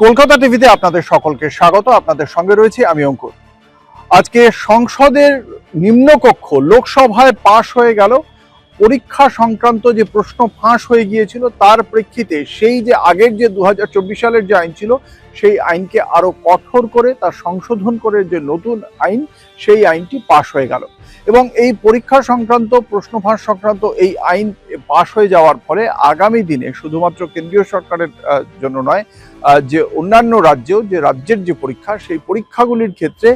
কলকাতা টিভিতে আপনাদের সকলকে স্বাগত। আপনাদের সঙ্গে রয়েছে আমি অঙ্কুর। আজকে সংসদের নিম্নকক্ষ লোকসভায় পাশ হয়ে গেল পরীক্ষা সংক্রান্ত যে প্রশ্ন ফাঁস হয়ে গিয়েছিল তার প্রেক্ষিতে সেই যে আগের যে 2024 সালের যে আইন ছিল সেই আইনকে আরো কঠোর করে তার সংশোধন করে যে নতুন আইন সেই আইনটি পাশ হয়ে গেল এবং এই পরীক্ষা সংক্রান্ত প্রশ্ন ফাঁস সংক্রান্ত এই আইন পাশ হয়ে যাওয়ার ফলে আগামী দিনে শুধুমাত্র কেন্দ্রীয় সরকারের জন্য নয়, যে অন্যান্য রাজ্যের যে পরীক্ষা সেই পরীক্ষাগুলির ক্ষেত্রে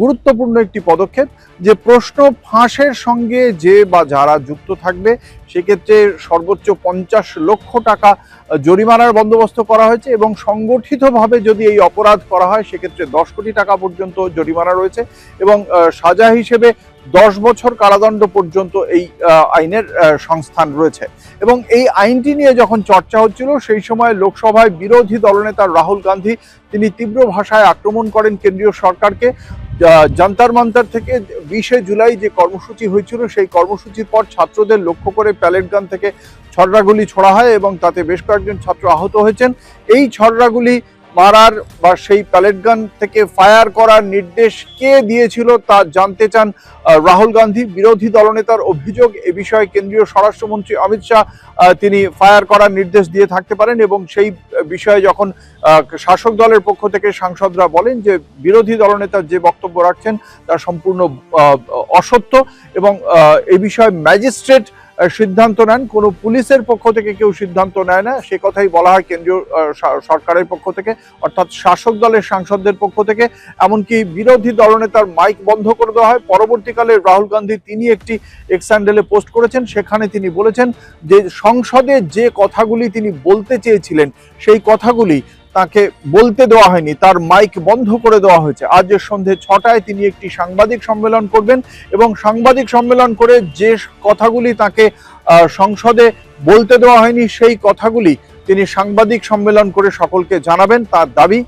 গুরুত্বপূর্ণ একটি পদক্ষেপ, যে প্রশ্ন ফাঁসের সঙ্গে যে বা যারা যুক্ত থাকবে সেক্ষেত্রে সর্বোচ্চ 50 লক্ষ টাকা জরিমানার বন্দোবস্ত করা হয়েছে এবং সংগঠিতভাবে যদি এই অপরাধ করা হয় সেক্ষেত্রে 10 কোটি টাকা পর্যন্ত জরিমানা রয়েছে এবং সাজা হিসেবে 10 বছর কারাদণ্ড পর্যন্ত এই আইনের সংস্থান রয়েছে। এবং এই আইনটি নিয়ে যখন চর্চা হচ্ছিল সেই সময় লোকসভায় বিরোধী দলনেতা রাহুল গান্ধী তিনি তীব্র ভাষায় আক্রমণ করেন কেন্দ্রীয় সরকারকে। জান্তার মান্তার থেকে 20 জুলাই যে কর্মসূচি হয়েছিল সেই কর্মসূচির পর ছাত্রদের লক্ষ্য করে প্যালেট গান থেকে ছড়রাগুলি ছোড়া হয় এবং তাতে বেশ কয়েকজন ছাত্র আহত হয়েছেন। এই ছড়রাগুলি মারার বা সেই প্যালেট গান থেকে ফায়ার করার নির্দেশ কে দিয়েছিল তা জানতে চান রাহুল গান্ধী। বিরোধী দলনেতার অভিযোগ এ বিষয়ে কেন্দ্রীয় স্বরাষ্ট্রমন্ত্রী অমিত শাহ তিনি ফায়ার করার নির্দেশ দিয়ে থাকতে পারেন এবং সেই বিষয়ে যখন শাসক দলের পক্ষ থেকে সাংসদরা বলেন যে বিরোধী দলনেতা যে বক্তব্য রাখছেন তা সম্পূর্ণ অসত্য এবং এই বিষয়ে ম্যাজিস্ট্রেট সিদ্ধান্ত নেন, কোনো পুলিশের পক্ষ থেকে কেউ সিদ্ধান্ত নেয় না, সে কথাই বলা হয় কেন্দ্রীয় সরকারের পক্ষ থেকে অর্থাৎ শাসক দলের সাংসদদের পক্ষ থেকে। এমনকি বিরোধী দলনেতার মাইক বন্ধ করে দেওয়া হয়। পরবর্তীকালে রাহুল গান্ধী তিনি একটি এক্স হ্যান্ডেলে পোস্ট করেছেন, সেখানে তিনি বলেছেন যে সংসদে যে কথাগুলি তিনি বলতে চেয়েছিলেন সেই কথাগুলি তাকে বলতে দেওয়া হয়নি, তার মাইক বন্ধ করে দেওয়া হয়েছে। আজ সন্ধ্যে 6টায় তিনি একটি সাংবাদিক সম্মেলন করবেন এবং সাংবাদিক সম্মেলন করে যে কথাগুলি তাকে সংসদে বলতে দেওয়া হয়নি সেই কথাগুলি তিনি সাংবাদিক সম্মেলন করে সকলকে জানাবেন। তার দাবি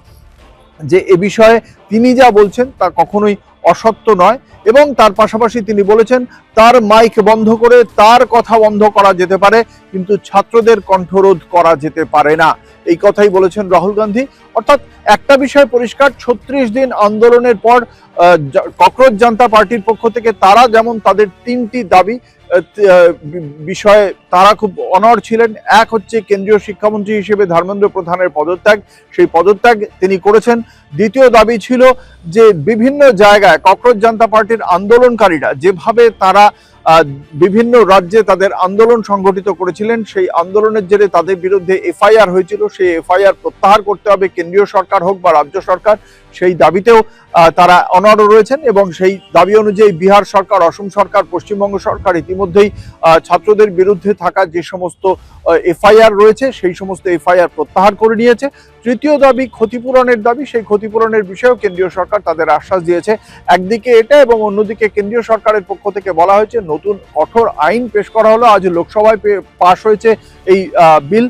যে এ বিষয়ে তিনি যা বলছেন তা কখনোই অসত্য নয় এবং তার পাশাপাশি তিনি বলেছেন তার মাইক বন্ধ করে তার কথা বন্ধ করা যেতে পারে কিন্তু ছাত্রদের কণ্ঠরোধ করা যেতে পারে না, এই কথাই বলেছেন রাহুল গান্ধী। অর্থাৎ একটা বিষয় পরিষ্কার, 36 দিন আন্দোলনের পর ককরোচ জনতা পার্টির পক্ষ থেকে তারা যেমন তাদের 3টি দাবি বিষয়ে তারা খুব অনড় ছিলেন। এক হচ্ছে কেন্দ্রীয় শিক্ষামন্ত্রী হিসেবে ধর্মেন্দ্র প্রধানের পদত্যাগ, সেই পদত্যাগ তিনি করেছেন। দ্বিতীয় দাবি ছিল যে বিভিন্ন জায়গায় ককরোচ জনতা পার্টির আন্দোলনকারীরা যেভাবে তারা বিভিন্ন রাজ্যে তাদের আন্দোলন সংগঠিত করেছিলেন সেই আন্দোলনের জেরে তাদের বিরুদ্ধে এফআইআর হয়েছিল, সেই এফআইআর প্রত্যাহার করতে হবে, কেন্দ্রীয় সরকার হোক বা রাজ্য সরকার, সেই দাবিতেও তারা অনড় রয়েছেন এবং সেই দাবি অনুযায়ী বিহার সরকার, অসম সরকার, পশ্চিমবঙ্গ সরকার ইতিমধ্যেই ছাত্রদের বিরুদ্ধে থাকা যে সমস্ত এফআইআর রয়েছে সেই সমস্ত এফআইআর প্রত্যাহার করে নিয়েছে। তৃতীয় দাবি ক্ষতিপূরণের দাবি, সেই ক্ষতিপূরণের বিষয়েও কেন্দ্রীয় সরকার তাদের আশ্বাস দিয়েছে। একদিকে এটা এবং অন্যদিকে কেন্দ্রীয় সরকারের পক্ষ থেকে বলা হয়েছে নতুন কঠোর আইন পেশ করা হলো। আজ লোকসভায় পাশ হয়েছে এই বিল,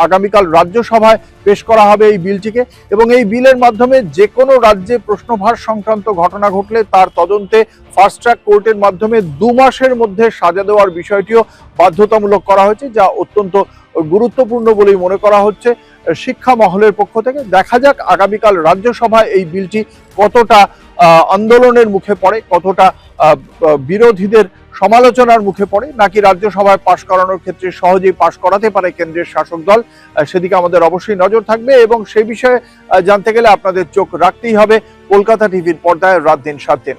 আগামীকাল রাজ্যসভায় পেশ করা হবে এই বিলটিকে এবং এই বিলের মাধ্যমে যে কোনো রাজ্যে প্রশ্নভাস সংক্রান্ত ঘটনা ঘটলে তার তদন্তে ফাস্ট ট্র্যাক কোর্টের মাধ্যমে 2 মাসের মধ্যে সাজা দেওয়ার বিষয়টিও বাধ্যতামূলক করা হয়েছে, যা অত্যন্ত গুরুত্বপূর্ণ বলেই মনে করা হচ্ছে শিক্ষা মহলের পক্ষ থেকে। দেখা যাক আগামীকাল রাজ্যসভায় এই বিলটি কতটা আন্দোলনের মুখে পড়ে, কতটা বিরোধীদের সমালোচনার মুখে পড়ে, নাকি রাজ্যসভায় পাশ করানোর ক্ষেত্রে সহজেই পাশ করাতে পারে কেন্দ্রের শাসক দল, সেদিকে আমাদের অবশ্যই নজর থাকবে এবং সেই বিষয়ে জানতে গেলে আপনাদের চোখ রাখতেই হবে কলকাতা টিভির পর্দায় রাত দিন 7 দিন।